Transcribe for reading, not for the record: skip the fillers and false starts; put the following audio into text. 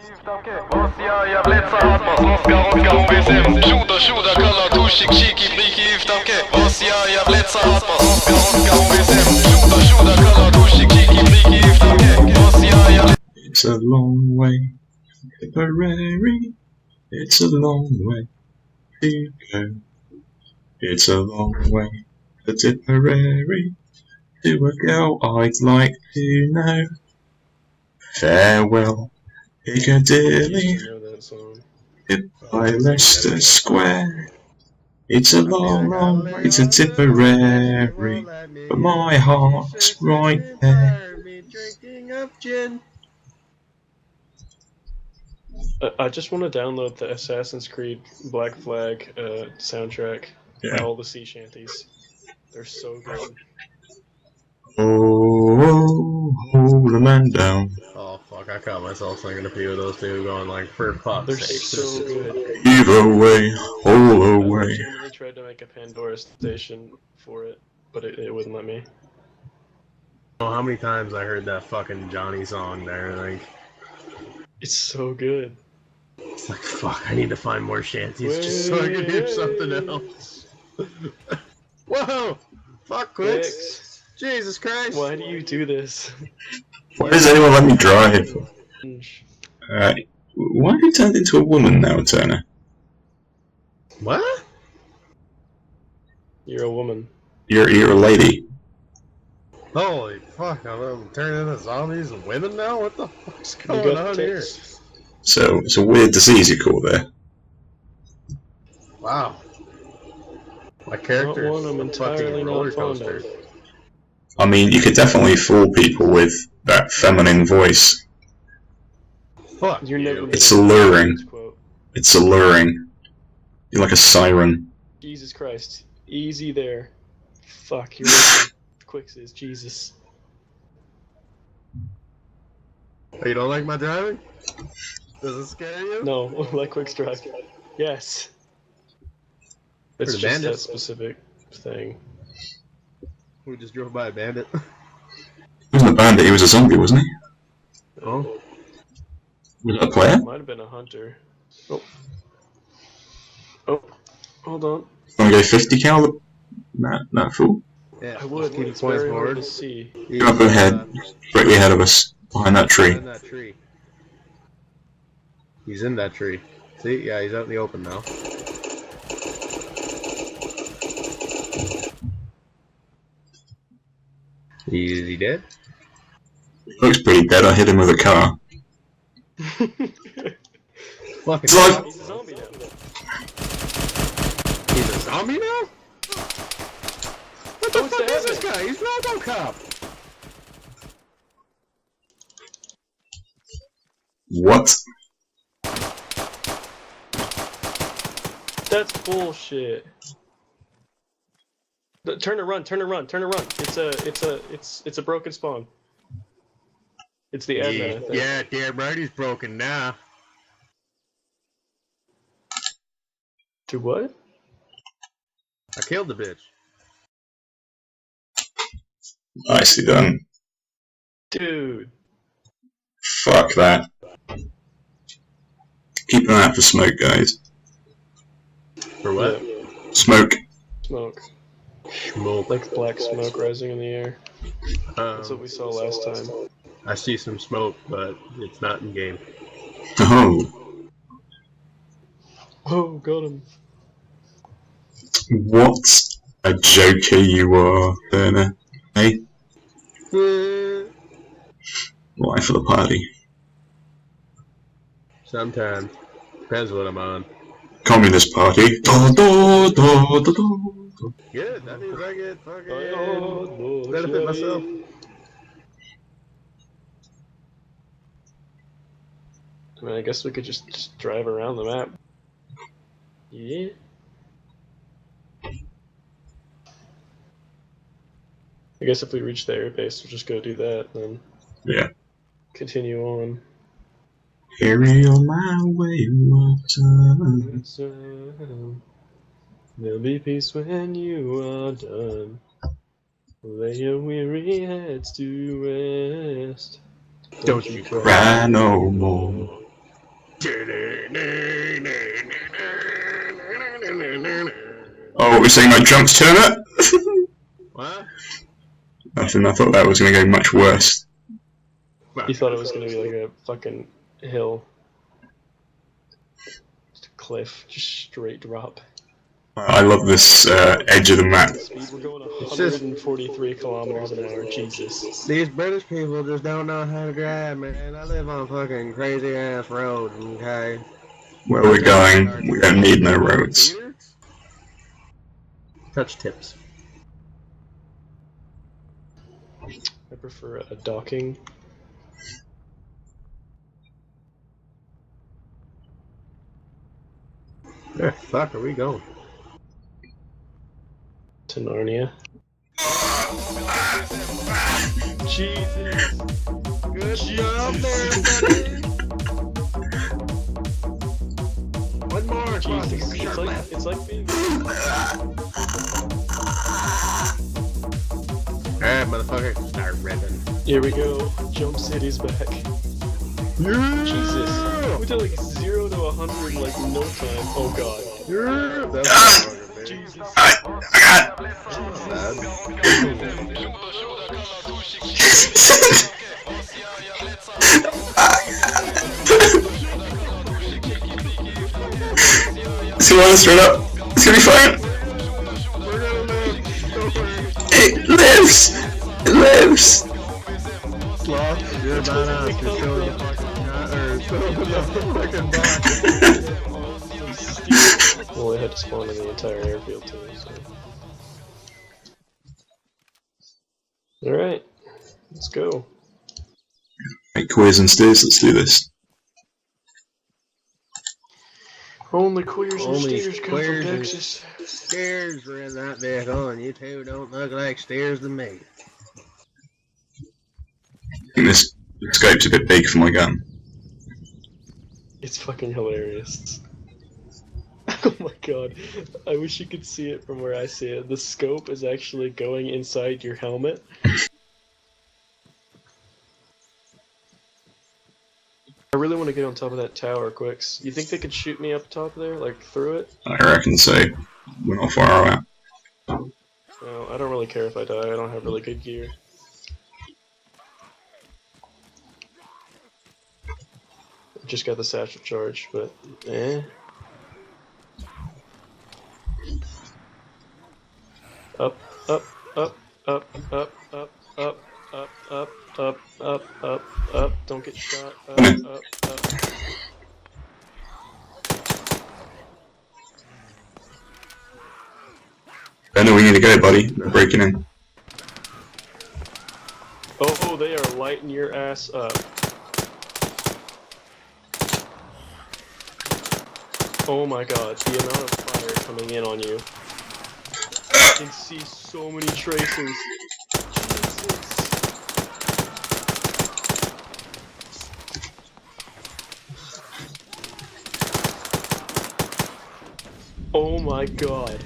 Jag bletsar Arma, Oscar OBSM. Shooter, kollar, tushik, chiki, briki, iftamke. Jag bletsar Arma, Oscar OBSM. Shooter, kollar, tushik, chiki, briki, iftamke. It's a long way, Tipperary. It's a long way to go. It's a long way to Tipperary, to a girl I'd like to know. Farewell, Piccadilly, by Leicester Square. It's a long, long way to Tipperary, but my heart's right there. Drinking of gin. I just want to download the Assassin's Creed Black Flag soundtrack by all the sea shanties. They're so good. Oh, hold a man down. Oh fuck, I caught myself singing a few of those too, going like, for fuck's They're sake. so good. Either way, hold away. I legitimately tried to make a Pandora station for it, but it wouldn't let me. Oh, how many times I heard that fucking Johnny song there, like... It's so good. It's like, fuck, I need to find more shanties just so I can hear something else. Whoa! Fuck, Quicks! Jesus Christ! Why do you do this? Why does anyone let me drive? Why have you turned into a woman now, Turner? What? You're a woman. You're a lady. Holy fuck, I'm turning into zombies and women now? What the fuck's going on here? So, it's a weird disease you call there. Wow. My character Not one I'm is a fucking entirely roller not fond coaster. of. I mean, you could definitely fool people with that feminine voice. Fuck You're never you. It's alluring. It's alluring. You're like a siren. Jesus Christ. Easy there. Fuck, you're making Quixes, Jesus. Oh, you don't like my driving? Does it scare you? No, let Quicks drive. Yes. It's the just bandit. that specific thing. We just drove by a bandit. He wasn't a bandit, he was a zombie, wasn't he? Oh. Was that a player? Might have been a hunter. Oh. Oh. Hold on. Wanna go 50 cal? No, fool. Yeah, I would, keep but it's points very hard forward. to see. Go up ahead, directly ahead of us, behind that tree. Behind that tree. He's in that tree. See? Yeah, he's out in the open now. Is he dead? He looks pretty dead, I hit him with a car. Fucking It's alive! He's a zombie now. He's a zombie now? What the fuck is this guy? He's RoboCop! What? That's bullshit. Turn and run, turn and run, turn and run. It's a broken spawn. It's the admin, I think. Yeah, damn right he's broken now. To what? I killed the bitch. Nicely done. Dude. Fuck that. Keep an eye out for smoke, guys. For what? Yeah. Smoke. Smoke. Smoke. Like black smoke rising in the air. That's what we saw last time. I see some smoke, but it's not in game. Oh. Oh, got him. What a joker you are, Turner. Hey? Life of the party. Sometimes. Depends what I'm on. Communist Party. Da, da, da, da, da. Good, that means I get fucking benefit myself. I mean, I guess we could just drive around the map. Yeah. I guess if we reach the airbase, we'll just go do that, then Yeah. continue on. Carry on my wayward son. There'll be peace when you are done. Lay your weary heads to rest. Don't you cry no more. Oh, we're saying my jumps turn up? What? Nothing, I thought that was going to go much worse. You thought it was gonna be like a fucking hill. Just a cliff, just straight drop. I love this edge of the map. Speed, we're going 143 kilometers an hour, Jesus. These British people just don't know how to drive, man. I live on fucking crazy ass roads, okay? Where we're going, we don't need no roads. Touch tips. I prefer a docking. Where the fuck are we going? To Narnia. Jesus! Good job there, buddy! One more! Jesus, it's like being. Alright, motherfucker, start ripping. Here we go. Jump City's back. Yeah! Jesus! We did like 0 to 100 in like no time. Oh god. Yeah! That's Jesus. Let's go on, straight up. It's gonna be fine. We're gonna live! Don't worry! It lives! It lives! Sloth, you're badass. You're still in the fucking box. Well, I had to spawn in the entire airfield too, so. Alright, let's go. Right, queers and steers, let's do this. Only queers and Only steers come queers from and Texas. Steers were in that vehicle, and you two don't look like steers to me. I think this scope's a bit big for my gun. It's fucking hilarious. Oh my god. I wish you could see it from where I see it. The scope is actually going inside your helmet. I really want to get on top of that tower, Quicks. You think they could shoot me up top there, like through it? I reckon so. We're not far out. No, I don't really care if I die. I don't have really good gear. I just got the satchel charge, but eh. Up, up, up, up, up, up, up, up, up, up, up, up, up. Don't get shot. Up, up, up. I know we need to go, buddy. They're breaking in. Oh, they are lighting your ass up. Oh my god, the amount of fire coming in on you. I can see so many tracers. Jesus. Oh my god.